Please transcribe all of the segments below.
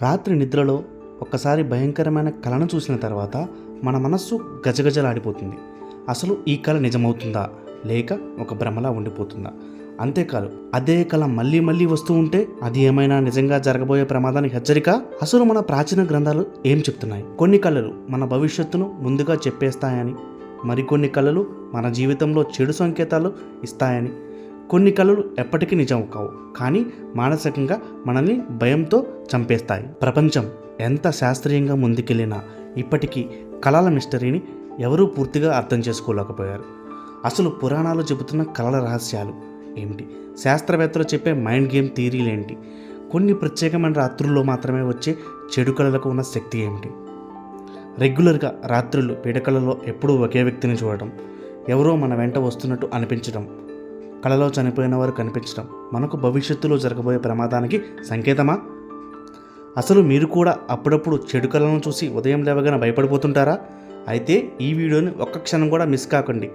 రాత్రి నిద్రలో ఒక్కసారి భయంకరమైన కలను చూసిన తర్వాత మన మనస్సు గజగజలాడిపోతుంది. అసలు ఈ కల నిజమవుతుందా లేక ఒక భ్రమలా ఉండిపోతుందా? అంతేకాదు, అదే కల మళ్ళీ మళ్ళీ వస్తూ ఉంటే అది ఏమైనా నిజంగా జరగబోయే ప్రమాదానికి హెచ్చరిక? అసలు మన ప్రాచీన గ్రంథాలు ఏం చెప్తున్నాయి? కొన్ని కళలు మన భవిష్యత్తును ముందుగా చెప్పేస్తాయని, మరికొన్ని కళలు మన జీవితంలో చెడు సంకేతాలు ఇస్తాయని, కొన్ని కళలు ఎప్పటికీ నిజం కావు, కానీ మానసికంగా మనల్ని భయంతో చంపేస్తాయి. ప్రపంచం ఎంత శాస్త్రీయంగా ముందుకెళ్ళినా ఇప్పటికీ కళల మిస్టరీని ఎవరూ పూర్తిగా అర్థం చేసుకోలేకపోయారు. అసలు పురాణాలు చెబుతున్న కళల రహస్యాలు ఏమిటి? శాస్త్రవేత్తలు చెప్పే మైండ్ గేమ్ థియరీలేంటి? కొన్ని ప్రత్యేకమైన రాత్రుల్లో మాత్రమే వచ్చే చెడు కళలకు ఉన్న శక్తి ఏమిటి? రెగ్యులర్గా రాత్రులు పీడకలలో ఎప్పుడూ ఒకే వ్యక్తిని చూడటం, ఎవరో మన వెంట వస్తున్నట్టు అనిపించడం, కళలో చనిపోయిన వారు కనిపించడం మనకు భవిష్యత్తులో జరగబోయే ప్రమాదానికి సంకేతమా? అసలు మీరు కూడా అప్పుడప్పుడు చెడు కళలను చూసి ఉదయం లేవగానే భయపడిపోతుంటారా? అయితే ఈ వీడియోని ఒక్క క్షణం కూడా మిస్ కాకండి.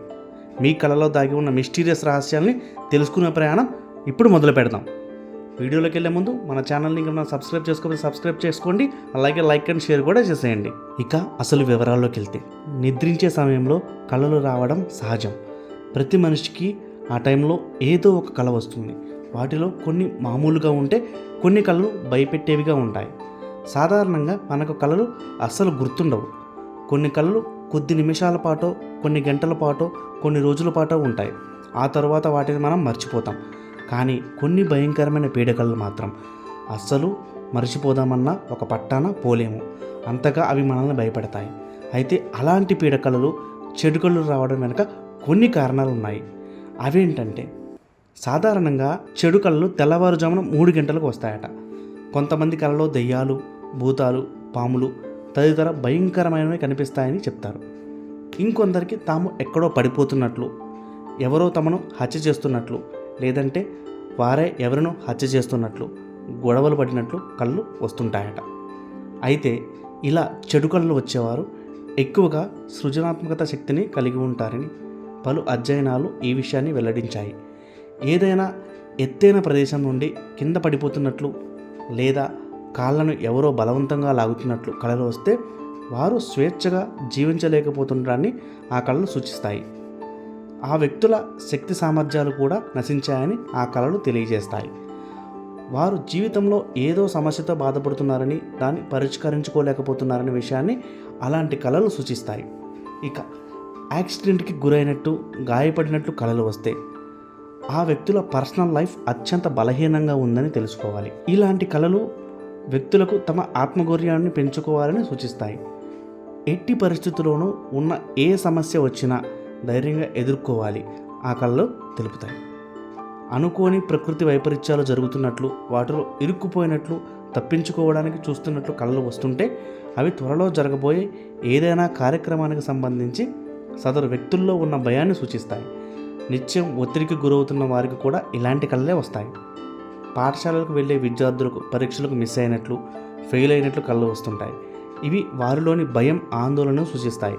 మీ కళలో దాగి ఉన్న మిస్టీరియస్ రహస్యాల్ని తెలుసుకునే ప్రయాణం ఇప్పుడు మొదలు పెడదాం. వీడియోలోకి వెళ్ళే ముందు మన ఛానల్ని ఇంకా సబ్స్క్రైబ్ చేసుకోకపోతే సబ్స్క్రైబ్ చేసుకోండి, అలాగే లైక్ అండ్ షేర్ కూడా చేసేయండి. ఇక అసలు వివరాల్లోకి వెళ్తే, నిద్రించే సమయంలో కళలు రావడం సహజం. ప్రతి మనిషికి ఆ టైంలో ఏదో ఒక కళ వస్తుంది. వాటిలో కొన్ని మామూలుగా ఉంటే కొన్ని కళలు భయపెట్టేవిగా ఉంటాయి. సాధారణంగా మనకు కళలు అస్సలు గుర్తుండవు. కొన్ని కళలు కొద్ది నిమిషాల పాటో, కొన్ని గంటల పాటో, కొన్ని రోజుల పాటో ఉంటాయి. ఆ తర్వాత వాటిని మనం మర్చిపోతాం. కానీ కొన్ని భయంకరమైన పీడకలలు మాత్రం అస్సలు మర్చిపోదామన్నా ఒక పట్టాన పోలేము, అంతగా అవి మనల్ని భయపెడతాయి. అయితే అలాంటి పీడకలలు, చెడు కళలు రావడం వెనుక కొన్ని కారణాలు ఉన్నాయి. అవేంటంటే, సాధారణంగా చెడు కళలు తెల్లవారుజామున 3 గంటలకు వస్తాయట. కొంతమంది కళలో దెయ్యాలు, భూతాలు, పాములు తదితర భయంకరమైనవి కనిపిస్తాయని చెప్తారు. ఇంకొందరికి తాము ఎక్కడో పడిపోతున్నట్లు, ఎవరో తమను హత్య చేస్తున్నట్లు, లేదంటే వారే ఎవరినో హత్య చేస్తున్నట్లు, గొడవలు పడినట్లు కళ్ళు వస్తుంటాయట. అయితే ఇలా చెడు కళలు వచ్చేవారు ఎక్కువగా సృజనాత్మకత శక్తిని కలిగి ఉంటారని పలు అధ్యయనాలు ఈ విషయాన్ని వెల్లడించాయి. ఏదైనా ఎత్తైన ప్రదేశం నుండి కింద పడిపోతున్నట్లు, లేదా కాళ్ళను ఎవరో బలవంతంగా లాగుతున్నట్లు కళలు వస్తే వారు స్వేచ్ఛగా జీవించలేకపోతుండడాన్ని ఆ కళలు సూచిస్తాయి. ఆ వ్యక్తుల శక్తి సామర్థ్యాలు కూడా నశించాయని ఆ కళలు తెలియజేస్తాయి. వారు జీవితంలో ఏదో సమస్యతో బాధపడుతున్నారని, దాన్ని పరిష్కరించుకోలేకపోతున్నారనే విషయాన్ని అలాంటి కళలు సూచిస్తాయి. ఇక యాక్సిడెంట్కి గురైనట్టు, గాయపడినట్లు కళలు వస్తే ఆ వ్యక్తుల పర్సనల్ లైఫ్ అత్యంత బలహీనంగా ఉందని తెలుసుకోవాలి. ఇలాంటి కళలు వ్యక్తులకు తమ ఆత్మగౌరవాన్ని పెంచుకోవాలని సూచిస్తాయి. ఎట్టి పరిస్థితుల్లోనూ ఉన్న ఏ సమస్య వచ్చినా ధైర్యంగా ఎదుర్కోవాలి ఆ కళలు తెలుపుతాయి. అనుకోని ప్రకృతి వైపరీత్యాలు జరుగుతున్నట్లు, వాటిలో ఇరుక్కుపోయినట్లు, తప్పించుకోవడానికి చూస్తున్నట్లు కళలు వస్తుంటే అవి త్వరలో జరగబోయే ఏదైనా కార్యక్రమానికి సంబంధించి సదరు వ్యక్తుల్లో ఉన్న భయాన్ని సూచిస్తాయి. నిత్యం ఒత్తిడికి గురవుతున్న వారికి కూడా ఇలాంటి కళలే వస్తాయి. పాఠశాలలకు వెళ్ళే విద్యార్థులకు పరీక్షలకు మిస్ అయినట్లు, ఫెయిల్ అయినట్లు కళలు వస్తుంటాయి. ఇవి వారిలోని భయం, ఆందోళనను సూచిస్తాయి.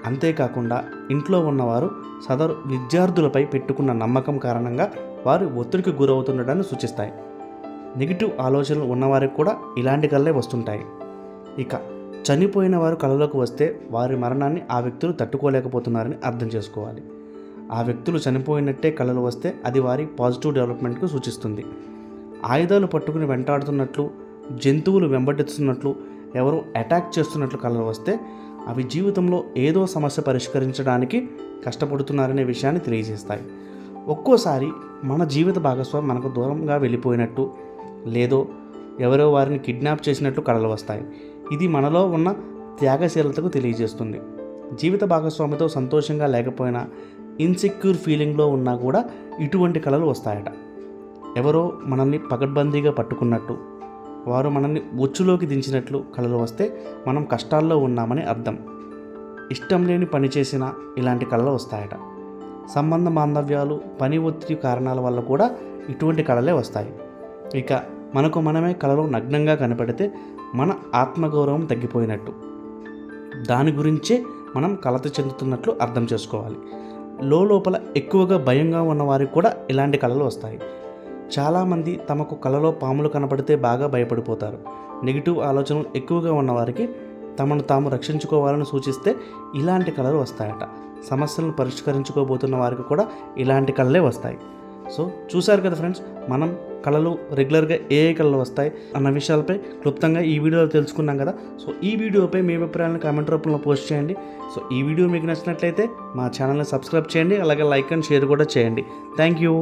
అంతేకాకుండా ఇంట్లో ఉన్నవారు సదరు విద్యార్థులపై పెట్టుకున్న నమ్మకం కారణంగా వారు ఒత్తిడికి గురవుతుండటాన్ని సూచిస్తాయి. నెగిటివ్ ఆలోచనలు ఉన్నవారికి కూడా ఇలాంటి కళలే వస్తుంటాయి. ఇక చనిపోయిన వారు కళలోకి వస్తే వారి మరణాన్ని ఆ వ్యక్తులు తట్టుకోలేకపోతున్నారని అర్థం చేసుకోవాలి. ఆ వ్యక్తులు చనిపోయినట్టే కళలు వస్తే అది వారి పాజిటివ్ డెవలప్మెంట్కు సూచిస్తుంది. ఆయుధాలు పట్టుకుని వెంటాడుతున్నట్లు, జంతువులు వెంబడిస్తున్నట్లు, ఎవరో అటాక్ చేస్తున్నట్లు కళలు వస్తే అవి జీవితంలో ఏదో సమస్య పరిష్కరించడానికి కష్టపడుతున్నారనే విషయాన్ని తెలియజేస్తాయి. ఒక్కోసారి మన జీవిత భాగస్వామి మనకు దూరంగా వెళ్ళిపోయినట్టు, లేదో ఎవరో వారిని కిడ్నాప్ చేసినట్లు కళలు వస్తాయి. ఇది మనలో ఉన్న త్యాగశీలతకు తెలియజేస్తుంది. జీవిత భాగస్వామితో సంతోషంగా లేకపోయినా, ఇన్సెక్యూర్ ఫీలింగ్లో ఉన్నా కూడా ఇటువంటి కళలు వస్తాయట. ఎవరో మనల్ని పకడ్బందీగా పట్టుకున్నట్టు, వారు మనల్ని ఉచ్చులోకి దించినట్లు కళలు వస్తే మనం కష్టాల్లో ఉన్నామని అర్థం. ఇష్టం లేని పని చేసినా ఇలాంటి కళలు వస్తాయట. సంబంధ బాంధవ్యాలు, పని ఒత్తిడి కారణాల వల్ల కూడా ఇటువంటి కళలే వస్తాయి. ఇక మనకు మనమే కళలో నగ్నంగా కనపడితే మన ఆత్మగౌరవం తగ్గిపోయినట్టు, దాని గురించే మనం కలత చెందుతున్నట్లు అర్థం చేసుకోవాలి. లోపల ఎక్కువగా భయంగా ఉన్న వారికి కూడా ఇలాంటి కళలు వస్తాయి. చాలామంది తమకు కలలో పాములు కనపడితే బాగా భయపడిపోతారు. నెగిటివ్ ఆలోచనలు ఎక్కువగా ఉన్నవారికి తమను తాము రక్షించుకోవాలని సూచిస్తే ఇలాంటి కళలు వస్తాయట. సమస్యలను పరిష్కరించుకోబోతున్న వారికి కూడా ఇలాంటి కళలే వస్తాయి. సో చూశారు కదా ఫ్రెండ్స్, మనం కళలు రెగ్యులర్గా ఏ కళలు వస్తాయి అన్న విషయాలపై క్లుప్తంగా ఈ వీడియోలో తెలుసుకున్నాం కదా. సో ఈ వీడియోపై మీ అభిప్రాయాలను కామెంట్ రూపంలో పోస్ట్ చేయండి. సో ఈ వీడియో మీకు నచ్చినట్లయితే మా ఛానల్ని సబ్స్క్రైబ్ చేయండి, అలాగే లైక్ అండ్ షేర్ కూడా చేయండి. Thank you.